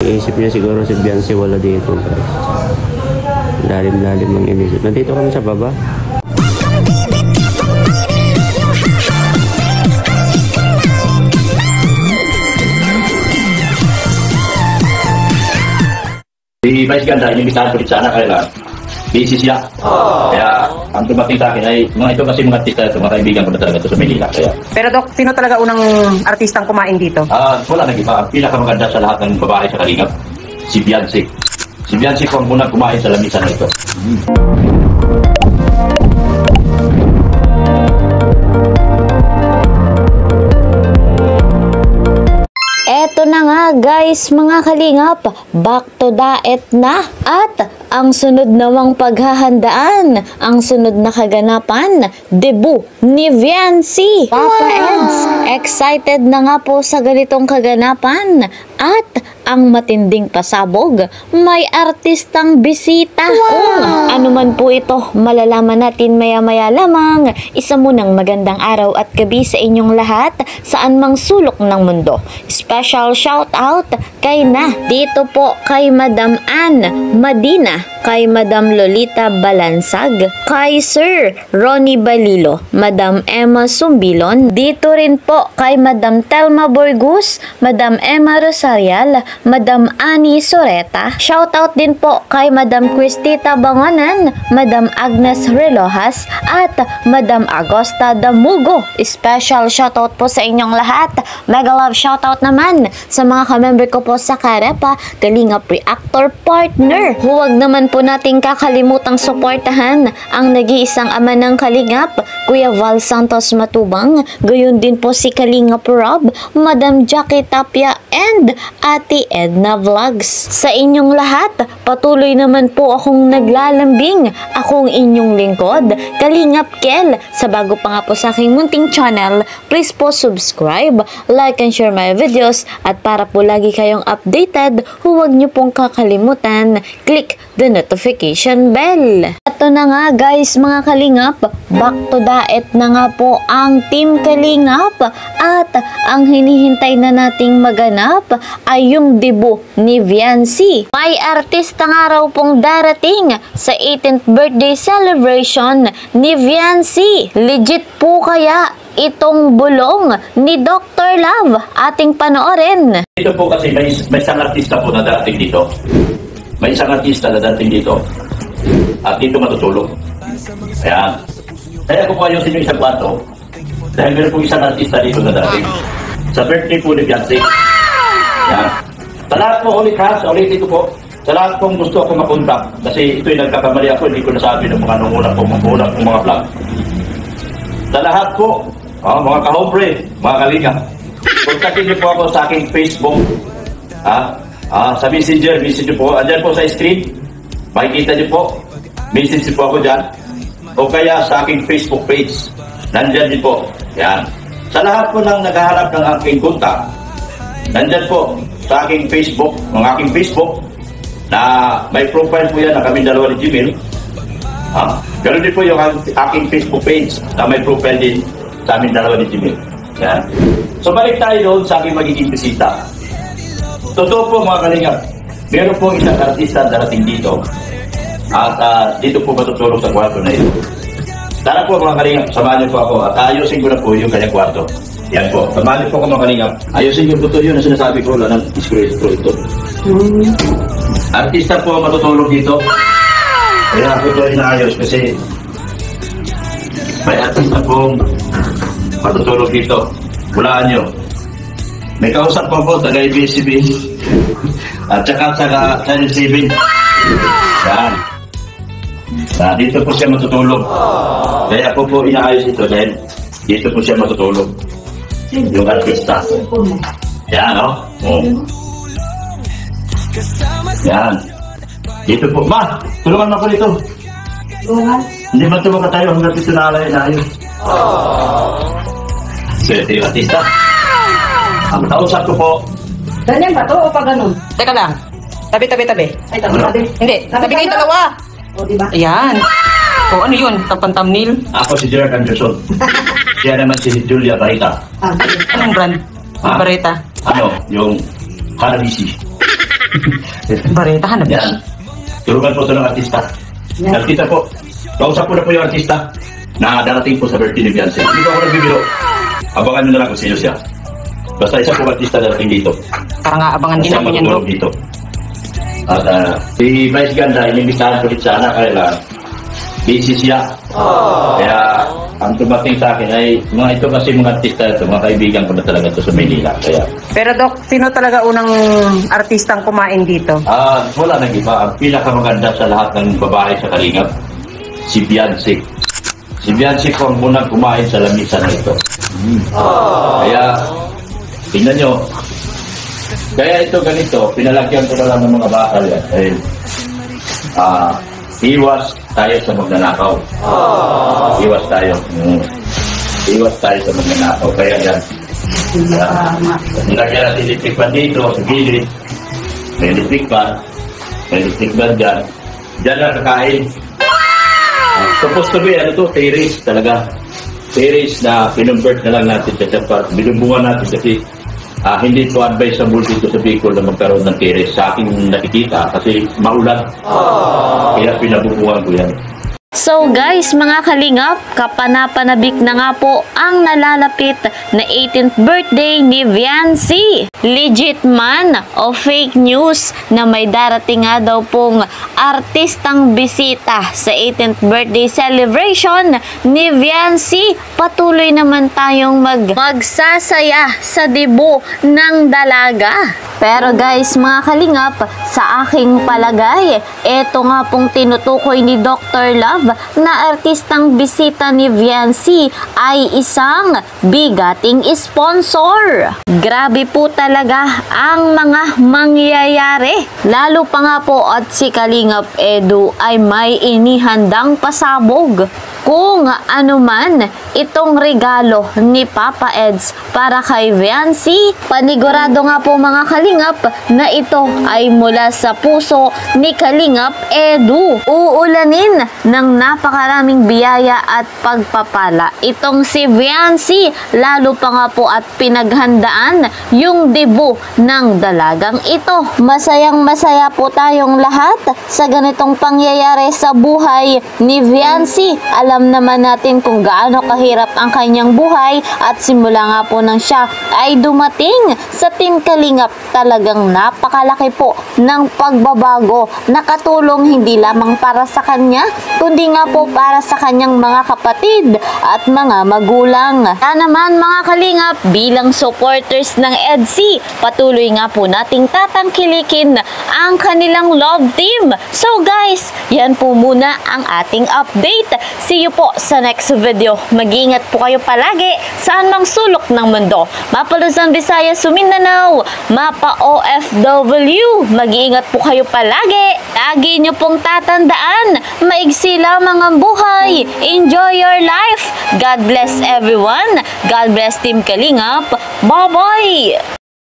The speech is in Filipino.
Isip niya siguro si Beyonce wala dito, guys. Lalim-lalim ang inisip. Nandito kami sa baba. Si Vice Ganda, inimbitahan ko rin sana kaya busy siya. Kaya ang tumating sa akin ay mga ito kasi mga artista ito, mga kaibigan ko na talaga ito sa Manila. Kaya, Pero Dok, sino talaga unang artistang kumain dito? wala nag-iba. Ang pinakamaganda sa lahat ng babae sa Kalingap, si Beyonce. Si Beyonce po ang unang kumain sa lamisan na ito. Eto na nga guys mga kalingap, back to diet na at ang sunod namang paghahandaan, ang sunod na kaganapan, debut ni Viancy. Papa Eds, excited na nga po sa ganitong kaganapan at ang matinding pasabog, may artistang bisita. Kung ano man po ito, malalaman natin maya-maya lamang. Isa munang magandang araw at gabi sa inyong lahat, saan mang sulok ng mundo. Special shout out kay dito po kay Madam Ann Madina, kay Madam Lolita Balansag, kay Sir Ronnie Balilo, Madam Emma Sumbilon, dito rin po kay Madam Telma Borgus, Madam Emma Rosarial, Madam Annie Soreta. Shoutout din po kay Madam Cristita Bangonan, Madam Agnes Relojas, at Madam Agosta Damugo. Special shoutout po sa inyong lahat. Mega love shoutout naman sa mga kamember ko po sa Karepa, Kalingap Reactor Partner. Huwag naman po nating kakalimutang suportahan ang nag-iisang ama ng Kalingap, Kuya Val Santos Matubang, gayon din po si Kalingap Rob, Madam Jackie Tapia, and Ate Edna Vlogs. Sa inyong lahat, patuloy naman po akong naglalambing. Akong inyong lingkod, Kalingap Kel. Sa bago pa nga po sa aking munting channel, please po subscribe, like and share my videos, at para po lagi kayong updated, huwag niyo pong kakalimutan, click the notification bell. Ito na nga guys mga Kalingap, back to diet na nga po ang Team Kalingap at ang hinihintay na nating maganap ay yung debut ni Viancy. May artista nga raw pong darating sa 18th birthday celebration ni Viancy. Legit po kaya itong bulong ni Dr. Love? Ating panoorin. Ito po kasi may isang artista po na darating dito. May isang artista na darating dito. At dito matutulog. Ayan. Kaya ko po ayusin yung isang kwarto. Dahil meron po isang artista dito na darating. Sa birthday po ni Viancy. Ayan. Sa lahat po ulit ha, ulit ito po. Sa lahat pong gusto ako makontak. Kasi ito'y nagkakamali ako, hindi ko nasabi ng mga nungunak po mga vlog. Sa lahat po, mga kahombre, mga kalinga, kontakin niyo po ako sa aking Facebook. Sa Messenger, message niyo po. Andyan po sa screen. Makikita niyo po. Message niyo po ako dyan. O kaya sa aking Facebook page. Nandyan din po. Yan. Sa lahat po ng naghahanap ng aking kontak, nandyan po sa aking Facebook, na may profile po yan na kami dalawa ni Gmail. Ganun din po yung aking Facebook page na may profile din sa amin dalawa ni Gmail. Yan. So balik tayo doon sa aking magiging bisita. Totoo po mga Kalingap, meron po isang artista darating dito. At dito po matutulog sa kwarto na ito. Tara po mga Kalingap, samahan niyo po ako at ayusin ko na po yung kanyang kwarto. Yan po, samahan niyo po ako mga Kalingap. Ayusin yung totoo yun na sinasabi ko, wala nang screw ito. Artista po matutulog dito. Kaya ako ito inaayos kasi may artista pong matutulog dito. Hulaan nyo. May kausap po po, taga-ABS-CBN at saka Channel 7. Yan. Dito po siya matutulog. Kaya ako po inaayos ito dahil dito po siya matutulog. Yung artista. Yan, no? Yan. Dito po. Ma! Tulungan mo ako dito. Tulungan? Hindi man tulungan tayo hanggang dito na ayos. Swerte yung artista. Ang kausap ko po. Ganyan ba to o pa ganun? Teka lang. Tabi. Ay, tabi. Hindi. Tabi kayo dalawa. O, diba? Ayan. O ano yun? Thumbnail? Ako si Gerard Anderson. Siya naman si Julia Barita. Sige. Anong brand? Bareta. Yung Harabisi. Bareta, hanap Yan. Tulungan po ito ng artista. Artista po. Kausap ko na po yung artista na darating po sa birthday ni Beyonce. Hindi po ako nagbibiro. Abangan nyo na lang kung sino siya. Basta isa po artista darating dito. Para nga abangan din Basta namin yan, Dok. matutulog dito. At si Vice Ganda, inimbitahan ko rin sana kaya busy siya. Kaya ang tumating sa akin ay mga ito kasi mga artista ito, mga kaibigan ko na talaga ito sa Maynila. Kaya Pero Dok, sino talaga unang artistang kumain dito? wala nang iba. Ang pinakamaganda sa lahat ng babae sa Kalingap, si Beyonce. Si Beyonce po ang unang kumain sa lamisan na ito. Kaya, tingnan nyo. Kaya ito ganito, pinalagyan ko na lang ng mga bakal yan. Dahil, iwas tayo sa magnanakaw. Iwas tayo. Iwas tayo sa magnanakaw. Kaya yan. Nilagyan natin electric fan dito, sa gilid. May electric fan. May electric fan dyan. Dyan lang kakain. Supposed to be, ano to, terrace talaga. Terrace na pinonvert na lang natin sa part. Binubungan natin kasi hindi to advisable dito sa Bicol na magkaroon ng terrace. Sa aking nakikita kasi maulan. Kaya pinabubungan ko yan. So guys, mga kalingap, kapanapanabik na nga po ang nalalapit na 18th birthday ni Viancy. Legit man o fake news na may darating nga daw pong artistang bisita sa 18th birthday celebration ni Viancy. Patuloy naman tayong magsasaya sa debut ng dalaga. Pero guys, mga kalingap, sa aking palagay, eto nga pong tinutukoy ni Dr. Love na artistang bisita ni Viancy ay isang bigating sponsor. Grabe po talaga ang mga mangyayari. Lalo pa nga po at si Kalingap Edu ay may inihandang pasabog. Kung ano man itong regalo ni Papa Eds para kay Viancy, panigurado nga po mga kalingap na ito ay mula sa puso ni Kalingap Edu. Uulanin ng napakaraming biyaya at pagpapala itong si Viancy, lalo pa nga po at pinaghandaan yung debut ng dalagang ito. Masayang masaya po tayong lahat sa ganitong pangyayari sa buhay ni Viancy. Alam naman natin kung gaano kahirap ang kanyang buhay at simula nga po nang siya ay dumating sa Team Kalingap, talagang napakalaki po ng pagbabago, nakatulong hindi lamang para sa kanya kundi nga po para sa kanyang mga kapatid at mga magulang. Kaya naman mga kalingap, bilang supporters ng EDC, patuloy nga po nating tatangkilikin ang kanilang love team. So guys, yan po muna ang ating update. See you po sa next video. Mag-iingat po kayo palagi saan mang sulok ng mundo. Mapa Luzon, Visayas, Mindanao, mapa OFW. Mag-iingat po kayo palagi. Lagi nyo pong tatandaan, maigsi lamang ang buhay. Enjoy your life. God bless everyone. God bless Team Kalingap. Bye-bye!